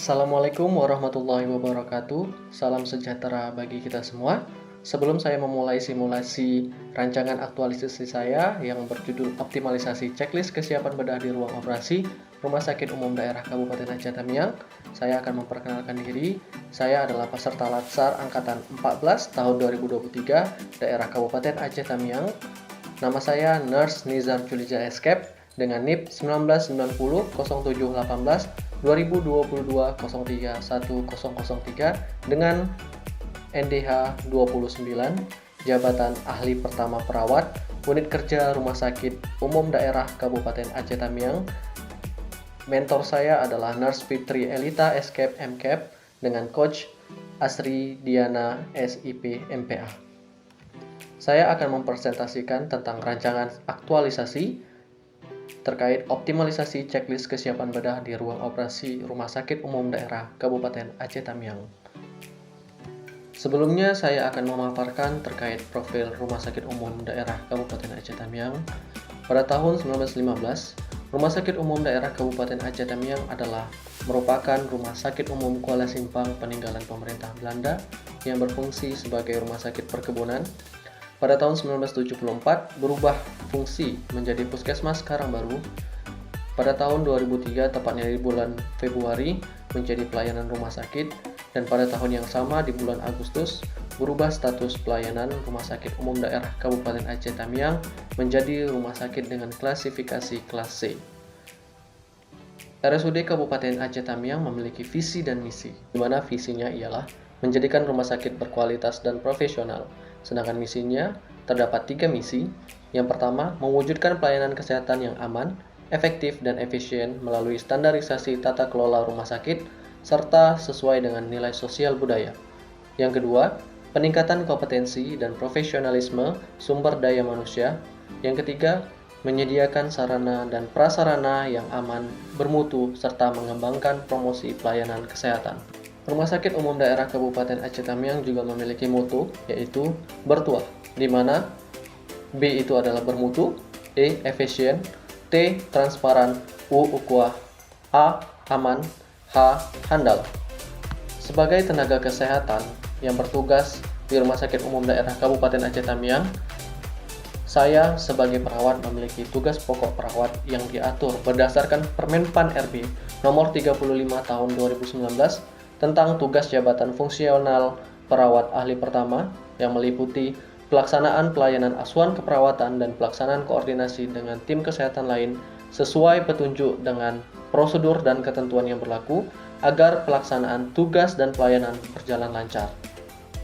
Assalamualaikum warahmatullahi wabarakatuh. Salam sejahtera bagi kita semua. Sebelum saya memulai simulasi rancangan aktualisasi saya yang berjudul optimalisasi checklist kesiapan bedah di ruang operasi Rumah Sakit Umum Daerah Kabupaten Aceh Tamiang, saya akan memperkenalkan diri. Saya adalah peserta Latsar Angkatan 14 tahun 2023 Daerah Kabupaten Aceh Tamiang. Nama saya Nurse Nizar Julija Escape dengan NIP 1990 0718 2022 03 1003 dengan NDH 29, jabatan ahli pertama perawat, unit kerja Rumah Sakit Umum Daerah Kabupaten Aceh Tamiang. Mentor saya adalah Nurse Fitri Elita Escape MCAP dengan Coach Asri Diana SIP MPA. Saya akan mempresentasikan tentang rancangan aktualisasi terkait optimalisasi checklist kesiapan bedah di ruang operasi Rumah Sakit Umum Daerah Kabupaten Aceh Tamiang. Sebelumnya saya akan memaparkan terkait profil Rumah Sakit Umum Daerah Kabupaten Aceh Tamiang. Pada tahun 1915, Rumah Sakit Umum Daerah Kabupaten Aceh Tamiang adalah merupakan rumah sakit umum Kuala Simpang peninggalan pemerintah Belanda yang berfungsi sebagai rumah sakit perkebunan. Pada tahun 1974 berubah fungsi menjadi Puskesmas Karangbaru. Pada tahun 2003 tepatnya di bulan Februari menjadi pelayanan rumah sakit, dan pada tahun yang sama di bulan Agustus berubah status pelayanan Rumah Sakit Umum Daerah Kabupaten Aceh Tamiang menjadi rumah sakit dengan klasifikasi kelas C. RSUD Kabupaten Aceh Tamiang memiliki visi dan misi, di mana visinya ialah menjadikan rumah sakit berkualitas dan profesional. Sedangkan misinya terdapat 3 misi. Yang pertama, mewujudkan pelayanan kesehatan yang aman, efektif, dan efisien melalui standarisasi tata kelola rumah sakit, serta sesuai dengan nilai sosial budaya. Yang kedua, peningkatan kompetensi dan profesionalisme sumber daya manusia. Yang ketiga, menyediakan sarana dan prasarana yang aman, bermutu, serta mengembangkan promosi pelayanan kesehatan. Rumah Sakit Umum Daerah Kabupaten Aceh Tamiang juga memiliki mutu, yaitu bertuah, di mana B itu adalah bermutu, E efisien, T transparan, U ukhuwah, A aman, H handal. Sebagai tenaga kesehatan yang bertugas di Rumah Sakit Umum Daerah Kabupaten Aceh Tamiang, saya sebagai perawat memiliki tugas pokok perawat yang diatur berdasarkan Permenpan RB nomor 35 tahun 2019 tentang tugas jabatan fungsional perawat ahli pertama yang meliputi pelaksanaan pelayanan asuhan keperawatan dan pelaksanaan koordinasi dengan tim kesehatan lain sesuai petunjuk dengan prosedur dan ketentuan yang berlaku agar pelaksanaan tugas dan pelayanan berjalan lancar.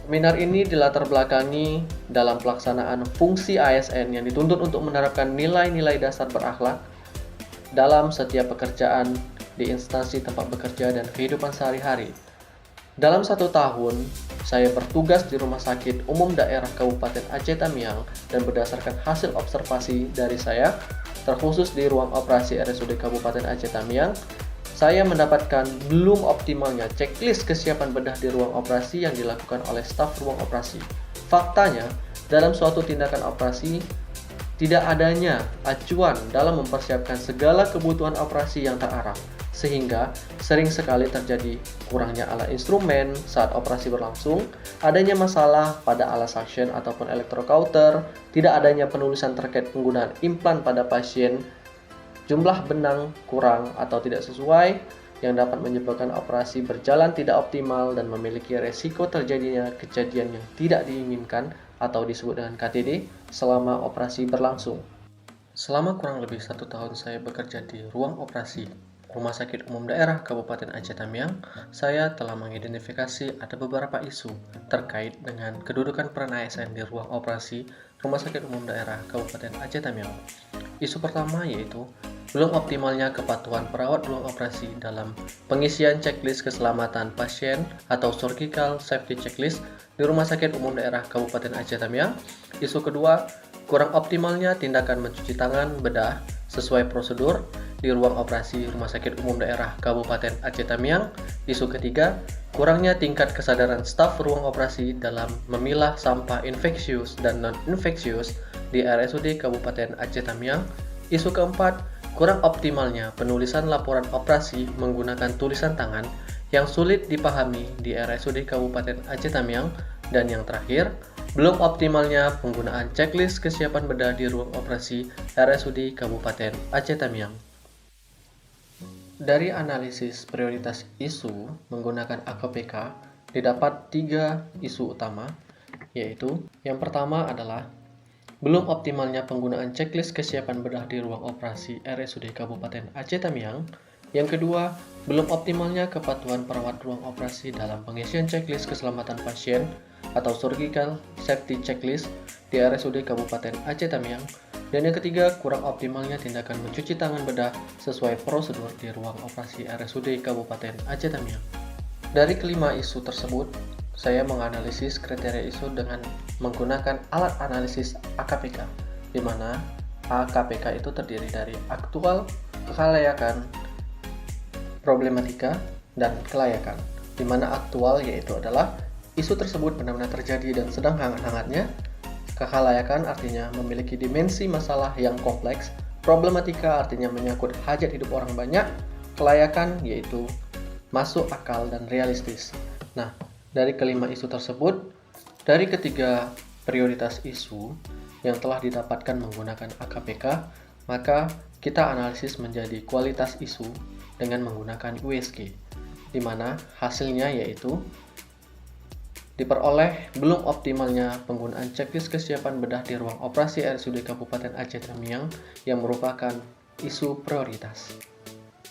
Seminar ini dilatar belakangi dalam pelaksanaan fungsi ASN yang dituntut untuk menerapkan nilai-nilai dasar berakhlak dalam setiap pekerjaan di instansi tempat bekerja dan kehidupan sehari-hari. Dalam 1 tahun, saya bertugas di Rumah Sakit Umum Daerah Kabupaten Aceh Tamiang dan berdasarkan hasil observasi dari saya, terkhusus di ruang operasi RSUD Kabupaten Aceh Tamiang, saya mendapatkan belum optimalnya checklist kesiapan bedah di ruang operasi yang dilakukan oleh staf ruang operasi. Faktanya, dalam suatu tindakan operasi, tidak adanya acuan dalam mempersiapkan segala kebutuhan operasi yang terarah, sehingga sering sekali terjadi kurangnya alat instrumen saat operasi berlangsung, adanya masalah pada alat suction ataupun electrocauter, tidak adanya penulisan terkait penggunaan implan pada pasien, jumlah benang kurang atau tidak sesuai, yang dapat menyebabkan operasi berjalan tidak optimal dan memiliki resiko terjadinya kejadian yang tidak diinginkan atau disebut dengan KTD selama operasi berlangsung. Selama kurang lebih 1 tahun saya bekerja di ruang operasi Rumah Sakit Umum Daerah Kabupaten Aceh Tamiang, saya telah mengidentifikasi ada beberapa isu terkait dengan kedudukan peran ASN di ruang operasi Rumah Sakit Umum Daerah Kabupaten Aceh Tamiang. Isu pertama yaitu belum optimalnya kepatuhan perawat ruang operasi dalam pengisian checklist keselamatan pasien atau surgical safety checklist di Rumah Sakit Umum Daerah Kabupaten Aceh Tamiang. Isu kedua, kurang optimalnya tindakan mencuci tangan bedah sesuai prosedur di ruang operasi Rumah Sakit Umum Daerah Kabupaten Aceh Tamiang. Isu ketiga, kurangnya tingkat kesadaran staf ruang operasi dalam memilah sampah infeksius dan non-infeksius di RSUD Kabupaten Aceh Tamiang. Isu keempat, kurang optimalnya penulisan laporan operasi menggunakan tulisan tangan yang sulit dipahami di RSUD Kabupaten Aceh Tamiang, dan yang terakhir, belum optimalnya penggunaan checklist kesiapan bedah di ruang operasi RSUD Kabupaten Aceh Tamiang. Dari analisis prioritas isu menggunakan AKPK, didapat 3 isu utama, yaitu yang pertama adalah belum optimalnya penggunaan checklist kesiapan bedah di ruang operasi RSUD Kabupaten Aceh Tamiang. Yang kedua, belum optimalnya kepatuhan perawat ruang operasi dalam pengisian checklist keselamatan pasien atau surgical safety checklist di RSUD Kabupaten Aceh Tamiang. Dan yang ketiga, kurang optimalnya tindakan mencuci tangan bedah sesuai prosedur di ruang operasi RSUD Kabupaten Aceh Tamiang. Dari kelima isu tersebut, saya menganalisis kriteria isu dengan menggunakan alat analisis AKPK, di mana AKPK itu terdiri dari aktual, kelayakan, problematika, dan kelayakan. Di mana aktual yaitu adalah isu tersebut benar-benar terjadi dan sedang hangat-hangatnya. Kelayakan artinya memiliki dimensi masalah yang kompleks. Problematika artinya menyangkut hajat hidup orang banyak. Kelayakan yaitu masuk akal dan realistis. Nah, dari kelima isu tersebut, dari ketiga prioritas isu yang telah didapatkan menggunakan AKPK, maka kita analisis menjadi kualitas isu dengan menggunakan USG, di mana hasilnya yaitu diperoleh belum optimalnya penggunaan checklist kesiapan bedah di ruang operasi RSUD Kabupaten Aceh Tamiang yang merupakan isu prioritas.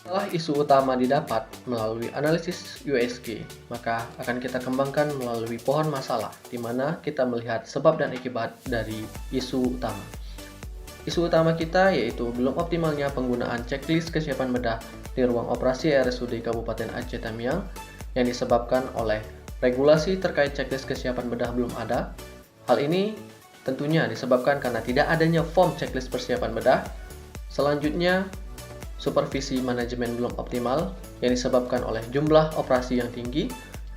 Setelah isu utama didapat melalui analisis USG, maka akan kita kembangkan melalui pohon masalah, di mana kita melihat sebab dan akibat dari isu utama. Isu utama kita yaitu belum optimalnya penggunaan checklist kesiapan bedah di ruang operasi RSUD Kabupaten Aceh Tamiang yang disebabkan oleh regulasi terkait checklist kesiapan bedah belum ada. Hal ini tentunya disebabkan karena tidak adanya form checklist persiapan bedah. Selanjutnya, supervisi manajemen belum optimal yang disebabkan oleh jumlah operasi yang tinggi,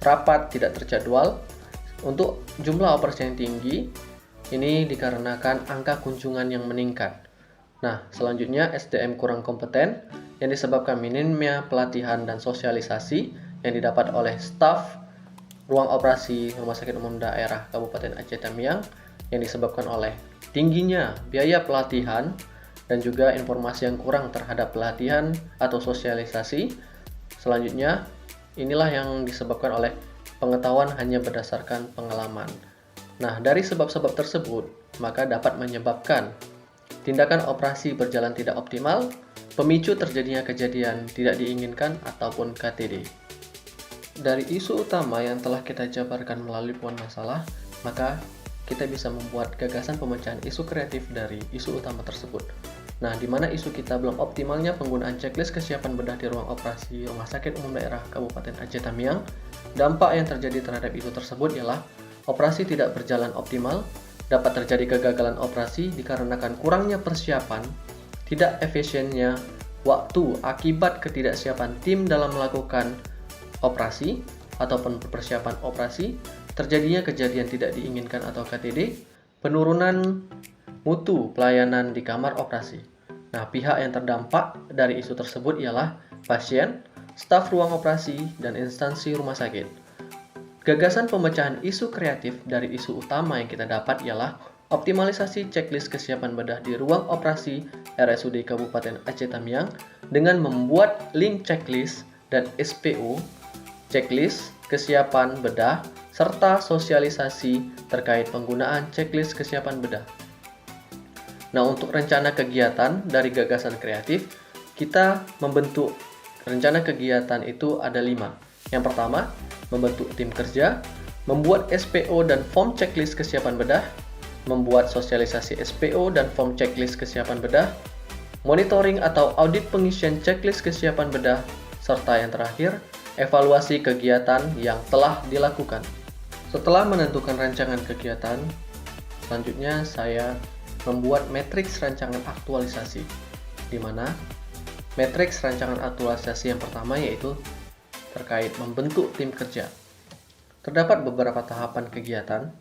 rapat tidak terjadwal. Untuk jumlah operasi yang tinggi, ini dikarenakan angka kunjungan yang meningkat. Nah, selanjutnya SDM kurang kompeten yang disebabkan minimnya pelatihan dan sosialisasi yang didapat oleh staf ruang operasi Rumah Sakit Umum Daerah Kabupaten Aceh Tamiang yang disebabkan oleh tingginya biaya pelatihan dan juga informasi yang kurang terhadap pelatihan atau sosialisasi. Selanjutnya, inilah yang disebabkan oleh pengetahuan hanya berdasarkan pengalaman. Nah, dari sebab-sebab tersebut, maka dapat menyebabkan tindakan operasi berjalan tidak optimal, pemicu terjadinya kejadian tidak diinginkan ataupun KTD. Dari isu utama yang telah kita jabarkan melalui pohon masalah, maka kita bisa membuat gagasan pemecahan isu kreatif dari isu utama tersebut. Nah, di mana isu kita belum optimalnya penggunaan checklist kesiapan bedah di ruang operasi Rumah Sakit Umum Daerah Kabupaten Aceh Tamiang, dampak yang terjadi terhadap isu tersebut ialah operasi tidak berjalan optimal, dapat terjadi kegagalan operasi dikarenakan kurangnya persiapan, tidak efisiennya waktu akibat ketidaksiapan tim dalam melakukan operasi ataupun persiapan operasi, terjadinya kejadian tidak diinginkan atau KTD, penurunan mutu pelayanan di kamar operasi. Nah, pihak yang terdampak dari isu tersebut ialah pasien, staf ruang operasi, dan instansi rumah sakit. Gagasan pemecahan isu kreatif dari isu utama yang kita dapat ialah optimalisasi checklist kesiapan bedah di ruang operasi RSUD Kabupaten Aceh Tamiang dengan membuat link checklist dan SPO, checklist kesiapan bedah, serta sosialisasi terkait penggunaan checklist kesiapan bedah. Nah, untuk rencana kegiatan dari gagasan kreatif, kita membentuk rencana kegiatan itu ada 5. Yang pertama, membentuk tim kerja, membuat SPO dan form checklist kesiapan bedah, membuat sosialisasi SPO dan form checklist kesiapan bedah, monitoring atau audit pengisian checklist kesiapan bedah, serta yang terakhir, evaluasi kegiatan yang telah dilakukan. Setelah menentukan rancangan kegiatan, selanjutnya saya membuat matriks rancangan aktualisasi, di mana matriks rancangan aktualisasi yang pertama yaitu terkait membentuk tim kerja. Terdapat beberapa tahapan kegiatan.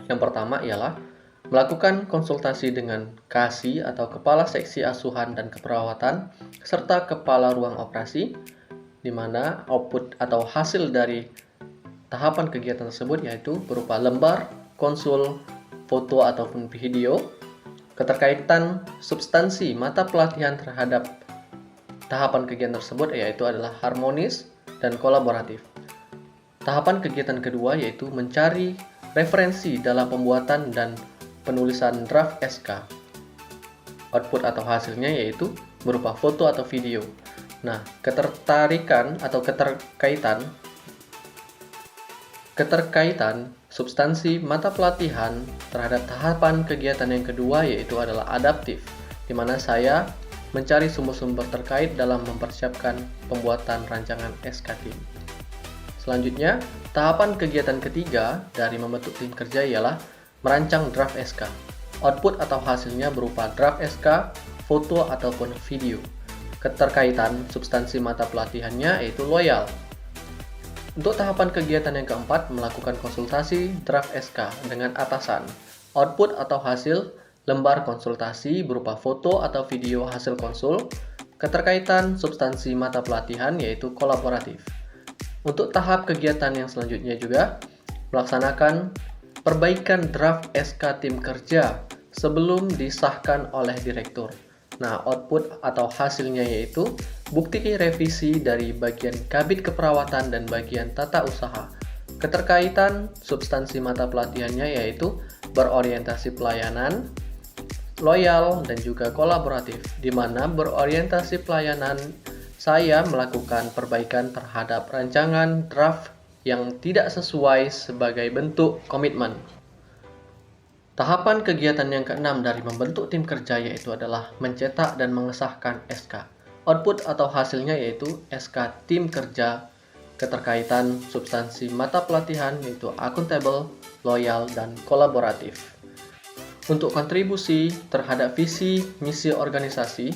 Yang pertama ialah melakukan konsultasi dengan KASI atau Kepala Seksi Asuhan dan Keperawatan, serta Kepala Ruang Operasi, di mana output atau hasil dari tahapan kegiatan tersebut yaitu berupa lembar, konsul, foto ataupun video, keterkaitan substansi mata pelatihan terhadap tahapan kegiatan tersebut yaitu adalah harmonis dan kolaboratif. Tahapan kegiatan kedua yaitu mencari referensi dalam pembuatan dan penulisan draft SK. Output atau hasilnya yaitu berupa foto atau video. Nah, ketertarikan atau keterkaitan substansi mata pelatihan terhadap tahapan kegiatan yang kedua yaitu adalah adaptif, di mana saya mencari sumber-sumber terkait dalam mempersiapkan pembuatan rancangan SK tim. Selanjutnya, tahapan kegiatan ketiga dari membentuk tim kerja ialah merancang draft SK. Output atau hasilnya berupa draft SK, foto ataupun video. Keterkaitan substansi mata pelatihannya yaitu loyal. Untuk tahapan kegiatan yang keempat, melakukan konsultasi draft SK dengan atasan. Output atau hasil lembar konsultasi berupa foto atau video hasil konsul. Keterkaitan substansi mata pelatihan yaitu kolaboratif. Untuk tahap kegiatan yang selanjutnya juga, melaksanakan perbaikan draft SK tim kerja sebelum disahkan oleh direktur. Nah, output atau hasilnya yaitu bukti revisi dari bagian kabit keperawatan dan bagian tata usaha. Keterkaitan substansi mata pelatihannya yaitu berorientasi pelayanan, loyal, dan juga kolaboratif, di mana berorientasi pelayanan saya melakukan perbaikan terhadap rancangan draft yang tidak sesuai sebagai bentuk komitmen. Tahapan kegiatan yang keenam dari membentuk tim kerja yaitu adalah mencetak dan mengesahkan SK. Output atau hasilnya yaitu SK tim kerja, keterkaitan substansi mata pelatihan yaitu akuntabel, loyal, dan kolaboratif. Untuk kontribusi terhadap visi misi organisasi,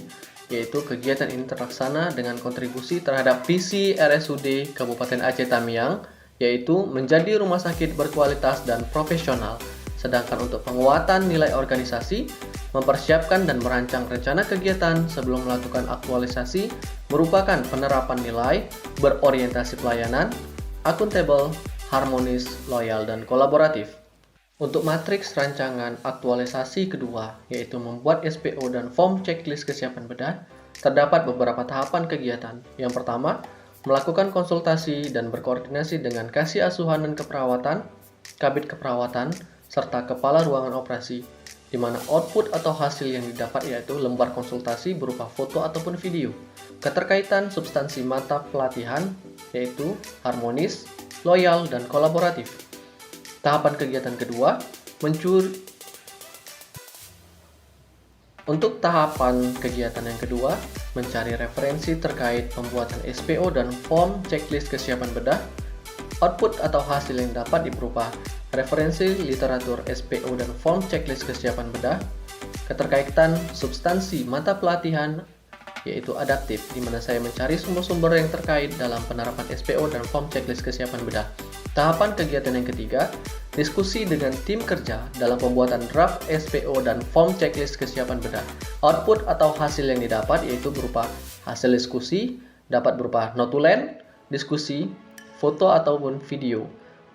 yaitu kegiatan ini terlaksana dengan kontribusi terhadap visi RSUD Kabupaten Aceh Tamiang, yaitu menjadi rumah sakit berkualitas dan profesional. Sedangkan untuk penguatan nilai organisasi, mempersiapkan dan merancang rencana kegiatan sebelum melakukan aktualisasi merupakan penerapan nilai berorientasi pelayanan, akuntabel, harmonis, loyal, dan kolaboratif. Untuk matriks rancangan aktualisasi kedua, yaitu membuat SPO dan form checklist kesiapan bedah, terdapat beberapa tahapan kegiatan. Yang pertama, melakukan konsultasi dan berkoordinasi dengan Kasih Asuhan dan Keperawatan, Kabit Keperawatan, serta Kepala Ruangan Operasi, di mana output atau hasil yang didapat yaitu lembar konsultasi berupa foto ataupun video. Keterkaitan substansi mata pelatihan yaitu harmonis, loyal, dan kolaboratif. Tahapan kegiatan kedua, Untuk tahapan kegiatan yang kedua, mencari referensi terkait pembuatan SPO dan form checklist kesiapan bedah. Output atau hasil yang dapat berupa referensi literatur SPO dan form checklist kesiapan bedah. Keterkaitan substansi mata pelatihan yaitu adaptif, di mana saya mencari sumber-sumber yang terkait dalam penerapan SPO dan form checklist kesiapan bedah. Tahapan kegiatan yang ketiga, diskusi dengan tim kerja dalam pembuatan draft SPO dan form checklist kesiapan bedah. Output atau hasil yang didapat yaitu berupa hasil diskusi, dapat berupa notulen, diskusi, foto ataupun video.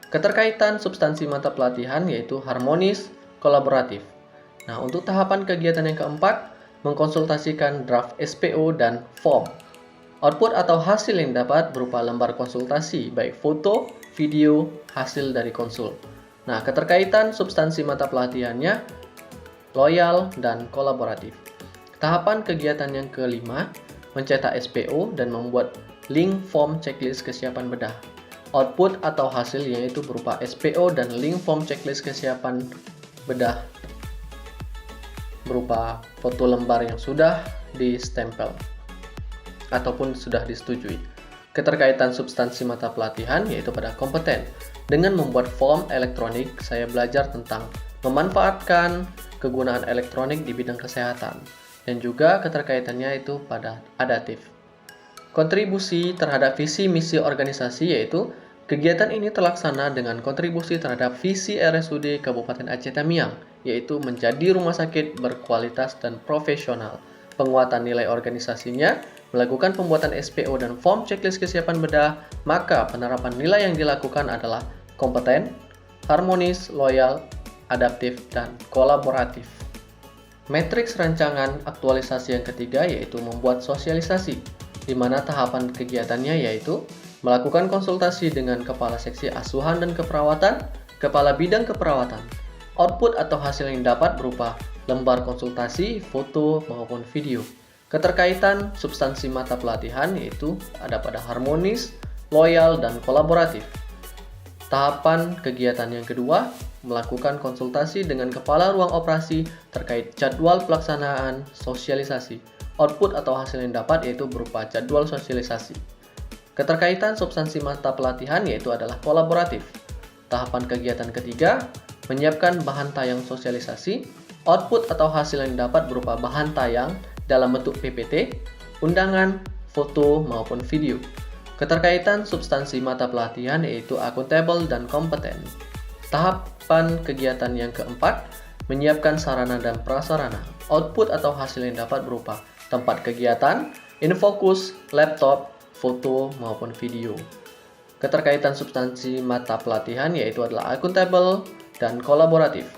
Keterkaitan substansi mata pelatihan yaitu harmonis, kolaboratif. Nah, untuk tahapan kegiatan yang keempat, mengkonsultasikan draft SPO dan form. Output atau hasil yang dapat berupa lembar konsultasi, baik foto, video, hasil dari konsul. Nah, keterkaitan substansi mata pelatihannya loyal dan kolaboratif. Tahapan kegiatan yang kelima, mencetak SPO dan membuat link form checklist kesiapan bedah. Output atau hasil yaitu berupa SPO dan link form checklist kesiapan bedah berupa foto lembar yang sudah distempel ataupun sudah disetujui. Keterkaitan substansi mata pelatihan yaitu pada kompeten. Dengan membuat form elektronik, saya belajar tentang memanfaatkan kegunaan elektronik di bidang kesehatan dan juga keterkaitannya itu pada adaptif. Kontribusi terhadap visi misi organisasi yaitu kegiatan ini terlaksana dengan kontribusi terhadap visi RSUD Kabupaten Aceh Tamiang, yaitu menjadi rumah sakit berkualitas dan profesional. Penguatan nilai organisasinya, melakukan pembuatan SPO dan form checklist kesiapan bedah, maka penerapan nilai yang dilakukan adalah kompeten, harmonis, loyal, adaptif, dan kolaboratif. Matriks rancangan aktualisasi yang ketiga yaitu membuat sosialisasi, di mana tahapan kegiatannya yaitu melakukan konsultasi dengan Kepala Seksi Asuhan dan Keperawatan, Kepala Bidang Keperawatan. Output atau hasil yang dapat berupa lembar konsultasi, foto, maupun video. Keterkaitan substansi mata pelatihan yaitu ada pada harmonis, loyal, dan kolaboratif. Tahapan kegiatan yang kedua, melakukan konsultasi dengan kepala ruang operasi terkait jadwal pelaksanaan sosialisasi. Output atau hasil yang dapat yaitu berupa jadwal sosialisasi. Keterkaitan substansi mata pelatihan yaitu adalah kolaboratif. Tahapan kegiatan ketiga, menyiapkan bahan tayang sosialisasi. Output atau hasil yang dapat berupa bahan tayang dalam bentuk PPT, undangan, foto, maupun video. Keterkaitan substansi mata pelatihan yaitu akuntabel dan kompeten. Tahapan kegiatan yang keempat, menyiapkan sarana dan prasarana. Output atau hasil yang dapat berupa tempat kegiatan, infokus, laptop, foto, maupun video. Keterkaitan substansi mata pelatihan yaitu adalah akuntabel dan kolaboratif.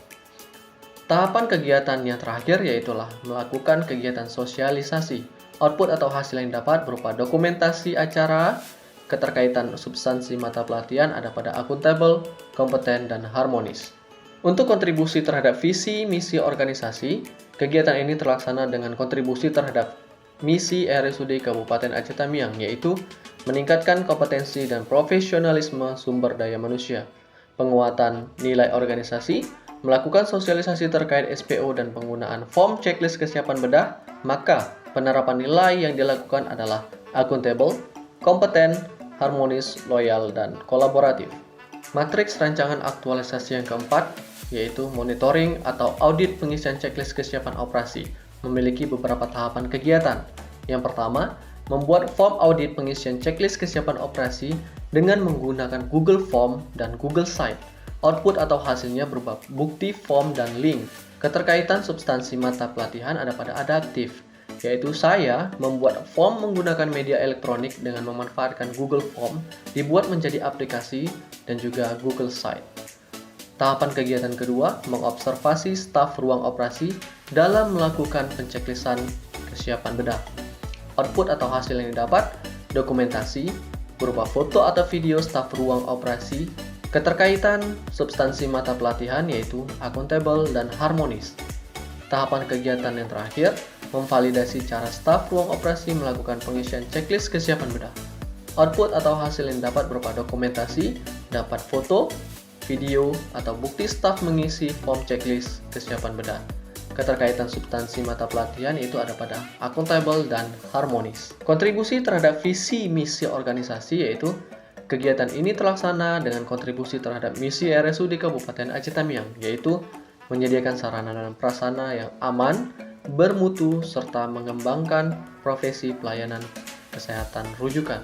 Tahapan kegiatan yang terakhir yaitulah melakukan kegiatan sosialisasi. Output atau hasil yang dapat berupa dokumentasi acara. Keterkaitan substansi mata pelatihan ada pada akuntabel, kompeten, dan harmonis. Untuk kontribusi terhadap visi misi organisasi, kegiatan ini terlaksana dengan kontribusi terhadap misi RSUD Kabupaten Aceh Tamiang, yaitu meningkatkan kompetensi dan profesionalisme sumber daya manusia, penguatan nilai organisasi, melakukan sosialisasi terkait SPO dan penggunaan form checklist kesiapan bedah, maka penerapan nilai yang dilakukan adalah akuntabel, kompeten, harmonis, loyal, dan kolaboratif. Matriks rancangan aktualisasi yang keempat, yaitu monitoring atau audit pengisian checklist kesiapan operasi, memiliki beberapa tahapan kegiatan. Yang pertama, membuat form audit pengisian checklist kesiapan operasi dengan menggunakan Google Form dan Google Site. Output atau hasilnya berupa bukti form dan link. Keterkaitan substansi mata pelatihan ada pada adaptif, yaitu saya membuat form menggunakan media elektronik dengan memanfaatkan Google Form, dibuat menjadi aplikasi dan juga Google Site. Tahapan kegiatan kedua, mengobservasi staf ruang operasi dalam melakukan pencecklistan kesiapan bedah. Output atau hasil yang didapat, dokumentasi, berupa foto atau video staf ruang operasi. Keterkaitan substansi mata pelatihan yaitu akuntabel dan harmonis. Tahapan kegiatan yang terakhir, memvalidasi cara staf ruang operasi melakukan pengisian checklist kesiapan bedah. Output atau hasil yang dapat berupa dokumentasi, dapat foto, video, atau bukti staf mengisi form checklist kesiapan bedah. Keterkaitan substansi mata pelatihan yaitu ada pada akuntabel dan harmonis. Kontribusi terhadap visi misi organisasi yaitu kegiatan ini terlaksana dengan kontribusi terhadap misi RSUD Kabupaten Aceh Tamiang, yaitu menyediakan sarana dan prasarana yang aman, bermutu, serta mengembangkan profesi pelayanan kesehatan rujukan.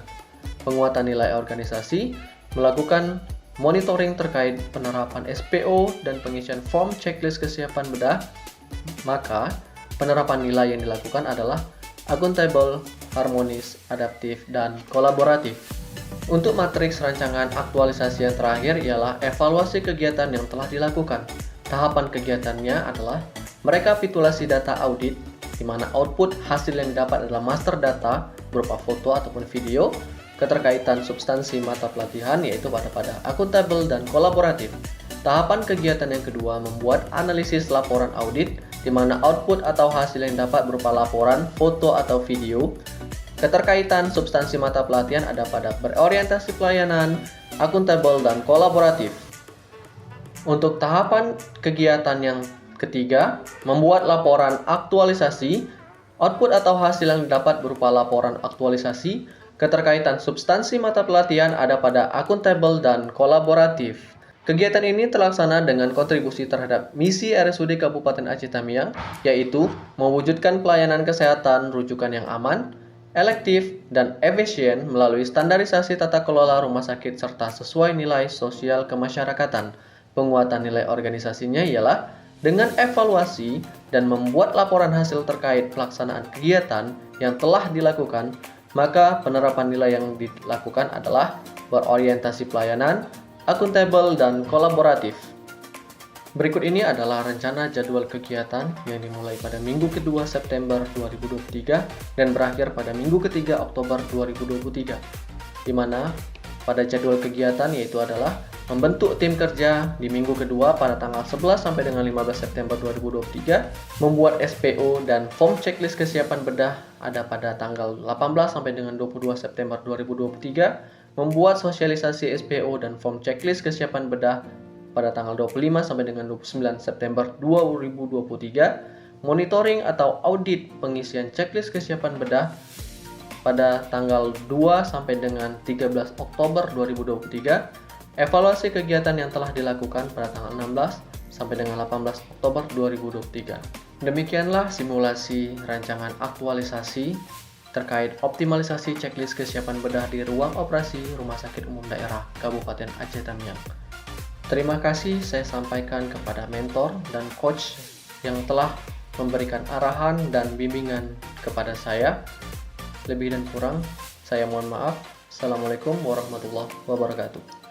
Penguatan nilai organisasi, melakukan monitoring terkait penerapan SPO dan pengisian form checklist kesiapan bedah, maka penerapan nilai yang dilakukan adalah akuntabel, harmonis, adaptif, dan kolaboratif. Untuk matriks rancangan aktualisasi yang terakhir ialah evaluasi kegiatan yang telah dilakukan. Tahapan kegiatannya adalah merekapitulasi data audit, di mana output hasil yang didapat adalah master data berupa foto ataupun video. Keterkaitan substansi mata pelatihan yaitu pada akuntabel dan kolaboratif. Tahapan kegiatan yang kedua membuat analisis laporan audit, di mana output atau hasil yang dapat berupa laporan, foto atau video. Keterkaitan substansi mata pelatihan ada pada berorientasi pelayanan, akuntabel, dan kolaboratif. Untuk tahapan kegiatan yang ketiga, membuat laporan aktualisasi, output atau hasil yang dapat berupa laporan aktualisasi. Keterkaitan substansi mata pelatihan ada pada akuntabel dan kolaboratif. Kegiatan ini terlaksana dengan kontribusi terhadap misi RSUD Kabupaten Aceh Tamiang, yaitu mewujudkan pelayanan kesehatan rujukan yang aman, elektif, dan efisien melalui standarisasi tata kelola rumah sakit serta sesuai nilai sosial kemasyarakatan. Penguatan nilai organisasinya ialah Dengan evaluasi dan membuat laporan hasil terkait pelaksanaan kegiatan yang telah dilakukan, maka penerapan nilai yang dilakukan adalah berorientasi pelayanan, akuntabel, dan kolaboratif. Berikut ini adalah rencana jadwal kegiatan yang dimulai pada minggu kedua September 2023 dan berakhir pada minggu ketiga Oktober 2023, di mana pada jadwal kegiatan yaitu adalah membentuk tim kerja di minggu kedua pada tanggal 11 sampai dengan 15 September 2023, membuat SPO dan form checklist kesiapan bedah ada pada tanggal 18 sampai dengan 22 September 2023, membuat sosialisasi SPO dan form checklist kesiapan bedah pada tanggal 25 sampai dengan 29 September 2023, monitoring atau audit pengisian checklist kesiapan bedah pada tanggal 2 sampai dengan 13 Oktober 2023, evaluasi kegiatan yang telah dilakukan pada tanggal 16 sampai dengan 18 Oktober 2023. Demikianlah simulasi rancangan aktualisasi terkait optimalisasi checklist kesiapan bedah di ruang operasi Rumah Sakit Umum Daerah Kabupaten Aceh Tamiang. Terima kasih saya sampaikan kepada mentor dan coach yang telah memberikan arahan dan bimbingan kepada saya. Lebih dan kurang, saya mohon maaf. Assalamualaikum warahmatullahi wabarakatuh.